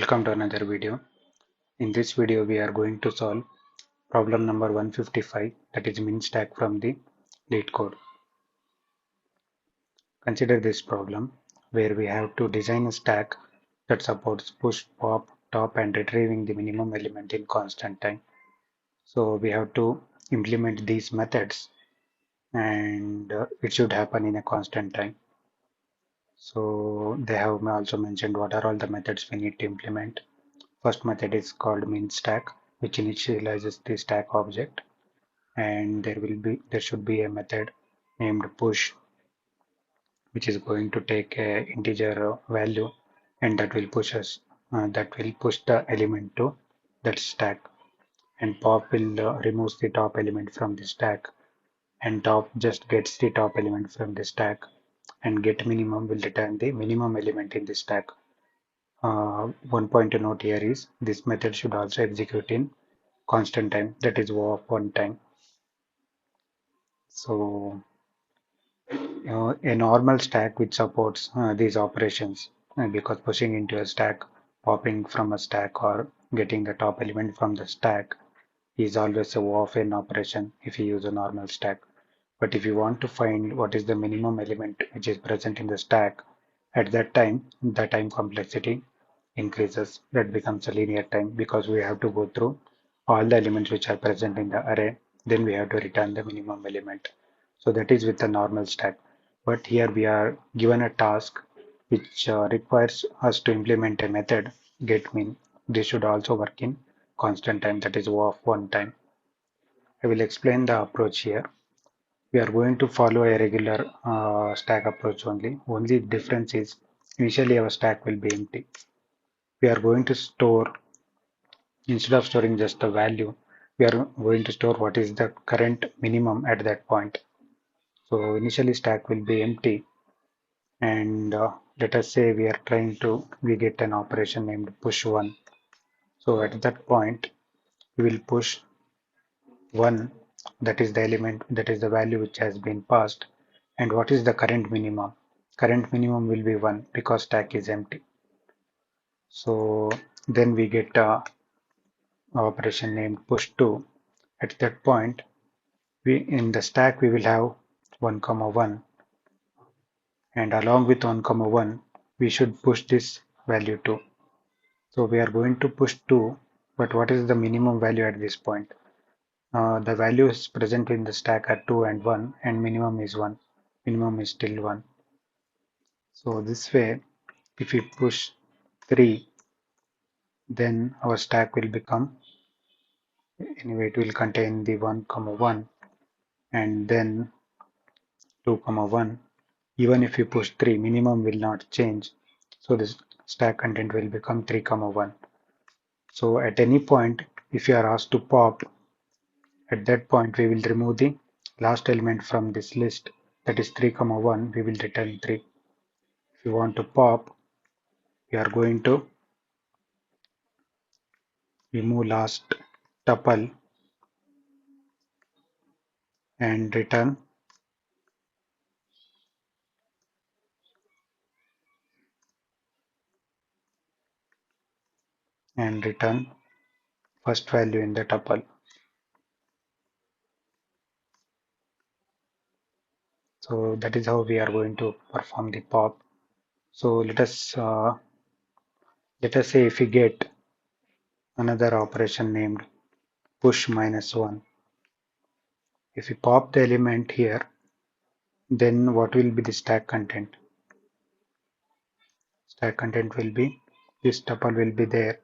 Welcome to another video. In this video, we are going to solve problem number 155, that is min stack from the Leetcode. Consider this problem where we have to design a stack that supports push, pop, top, and retrieving the minimum element in constant time. So we have to implement these methods, and it should happen in a constant time. So they have also mentioned what are all the methods we need to implement. First method is called min stack, which initializes the stack object, and there should be a method named push, which is going to take a integer value, and that will push the element to that stack, and pop will remove the top element from the stack, and top just gets the top element from the stack, and get minimum will return the minimum element in the stack. One point to note here is this method should also execute in constant time, that is O of one time. So a normal stack which supports these operations, because pushing into a stack, popping from a stack, or getting the top element from the stack is always a O of n operation if you use a normal stack. But if you want to find what is the minimum element which is present in the stack, at that time the time complexity increases. That becomes a linear time because we have to go through all the elements which are present in the array, then we have to return the minimum element. So that is with the normal stack. But here we are given a task which requires us to implement a method getMin. This should also work in constant time, that is O of one time. I will explain the approach here. We are going to follow a regular stack approach only. Only difference is initially our stack will be empty. We are going to store, instead of storing just the value, we are going to store what is the current minimum at that point. So initially stack will be empty, and let us say we get an operation named push 1. So at that point we will push 1, that is the element, that is the value which has been passed. And what is the current minimum? Current minimum will be 1 because stack is empty. So then we get a operation named push 2. At that point, in the stack we will have 1, 1, and along with 1, 1 we should push this value 2. So we are going to push 2, but what is the minimum value at this point? The value is present in the stack are 2 and 1, and minimum is 1. Minimum is still 1. So this way, if we push 3, then our stack will become, anyway, it will contain the 1, 1, and then 2, 1. Even if you push 3, minimum will not change. So this stack content will become 3, 1. So at any point, if you are asked to pop, at that point we will remove the last element from this list, that is 3, 1, we will return 3. If you want to pop, we are going to remove last tuple and return first value in the tuple. So that is how we are going to perform the pop. So let us say if we get another operation named push -1. If we pop the element here, then what will be the stack content? Stack content will be, this tuple will be there,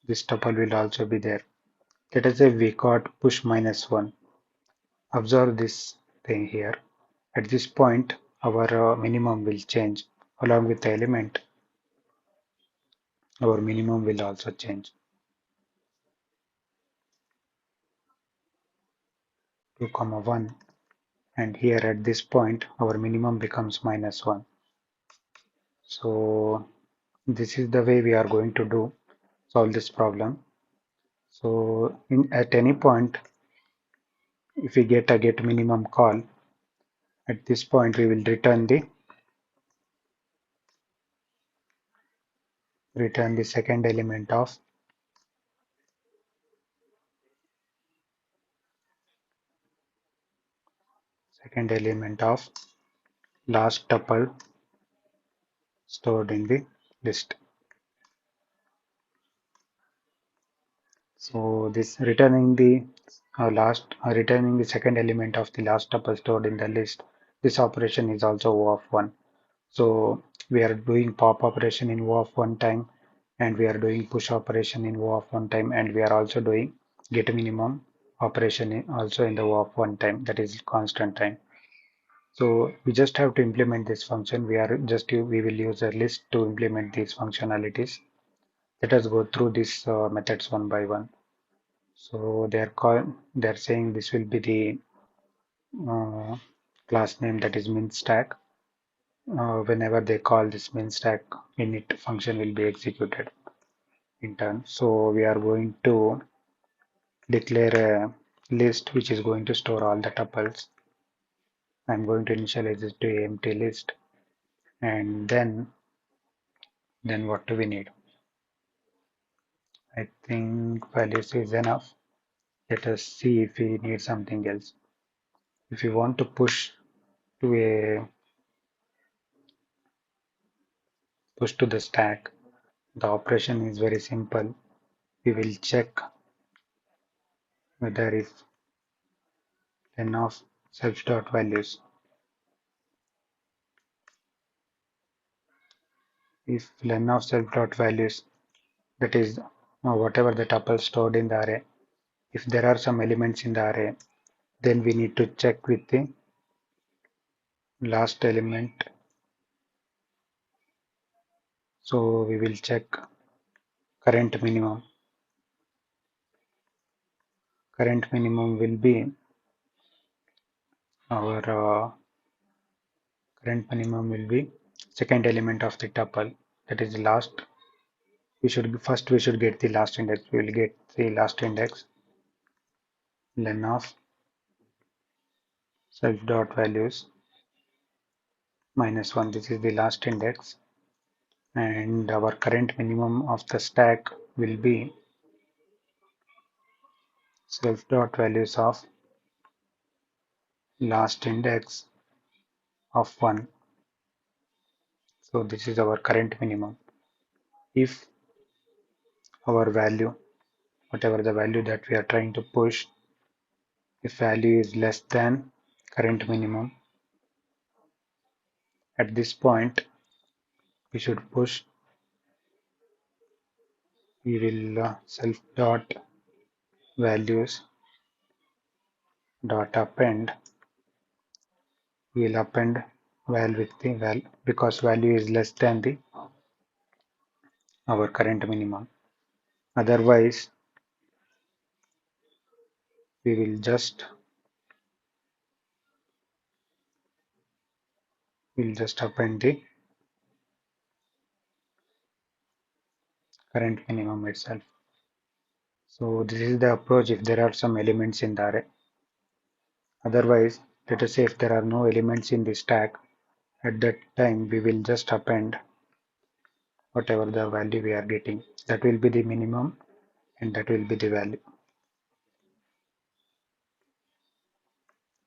this tuple will also be there. Let us say we got push -1. Observe this thing here. At this point, our minimum will change. Along with the element, our minimum will also change. 2, 1, and here at this point, our minimum becomes -1. So this is the way we are going to solve this problem. So at any point, if we get a get minimum call, at this point we will return the return the second element of last tuple stored in the list. So this returning the second element of the last tuple stored in the list. This operation is also O of 1. So we are doing pop operation in O of 1 time, and we are doing push operation in O of 1 time, and we are also doing get minimum operation also in the O of 1 time, that is constant time. So we just have to implement this function. We will use a list to implement these functionalities. Let us go through these methods one by one. So they're saying this will be the uh, class name, that is min stack. Whenever they call this min stack, init function will be executed in turn. So we are going to declare a list which is going to store all the tuples. I'm going to initialize it to empty list, and then what do we need? I think values is enough. Let us see if we need something else. If you want to to a push to the stack, the operation is very simple. We will check whether if len of self dot values, if len of self dot values, that is whatever the tuple stored in the array, if there are some elements in the array, then we need to check with the last element. So we will check current minimum. Current minimum will be our current minimum will be second element of the tuple, that is the last. We should get the last index. We will get the last index len of self dot values minus 1. This is the last index, and our current minimum of the stack will be self dot values of last index of 1. So this is our current minimum. If our value, whatever the value that we are trying to push, if value is less than current minimum, at this point we should push. We will self dot values dot append. We will append val with the val, because value is less than the our current minimum. Otherwise we will just append the current minimum itself. So this is the approach if there are some elements in the array. Otherwise, let us say if there are no elements in the stack, at that time we will just append whatever the value we are getting. That will be the minimum, and that will be the value.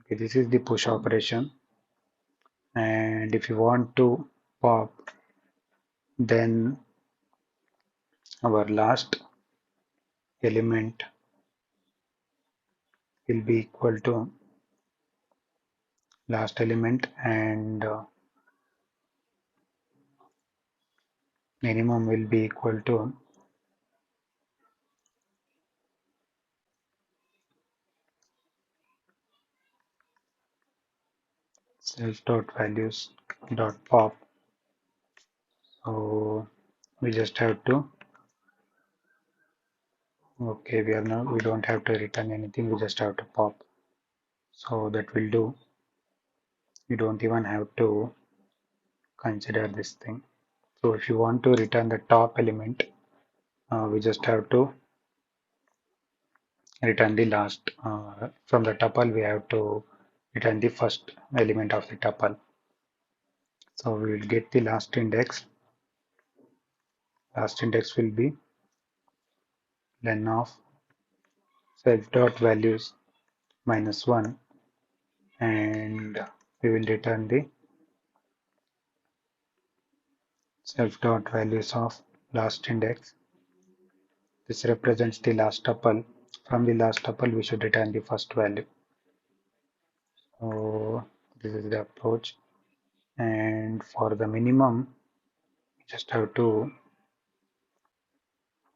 Okay, this is the push operation. And if you want to pop, then our last element will be equal to last element, and minimum will be equal to self dot values dot pop. So we just have to, okay, we don't have to return anything, we just have to pop. So that will do. You don't even have to consider this thing. So if you want to return the top element, we just have to return the last. From the tuple, we have to return the first element of the tuple. So we will get the last index Last index will be len of self dot values minus 1, and we will return the self dot values of last index. This represents the last tuple. From the last tuple, we should return the first value. So this is the approach. And for the minimum, you just have to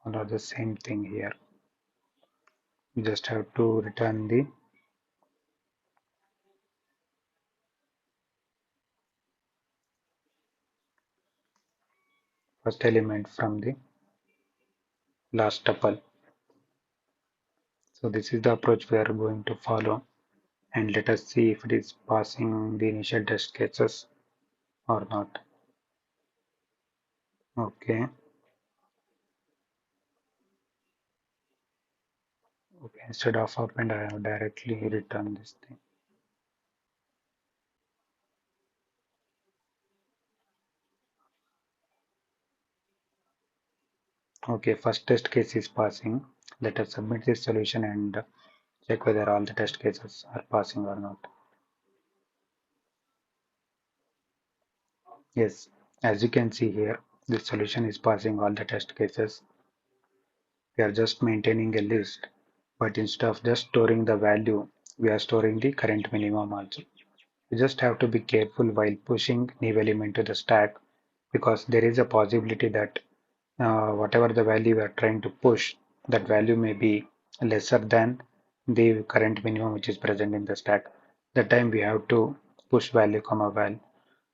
follow the same thing here. You just have to return the first element from the last tuple. So this is the approach we are going to follow, and let us see if it is passing the initial test cases or not. Okay. Okay. Instead of append, I have directly returned this thing. Okay, first test case is passing. Let us submit this solution and check whether all the test cases are passing or not. Yes, as you can see here, this solution is passing all the test cases. We are just maintaining a list, but instead of just storing the value, we are storing the current minimum also. You just have to be careful while pushing new element to the stack, because there is a possibility that whatever the value we are trying to push, that value may be lesser than the current minimum which is present in the stack. That time we have to push value comma val.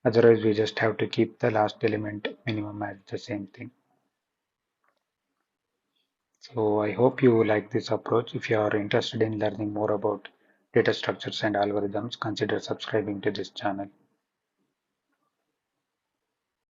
Otherwise, we just have to keep the last element minimum as the same thing. So I hope you like this approach. If you are interested in learning more about data structures and algorithms, consider subscribing to this channel.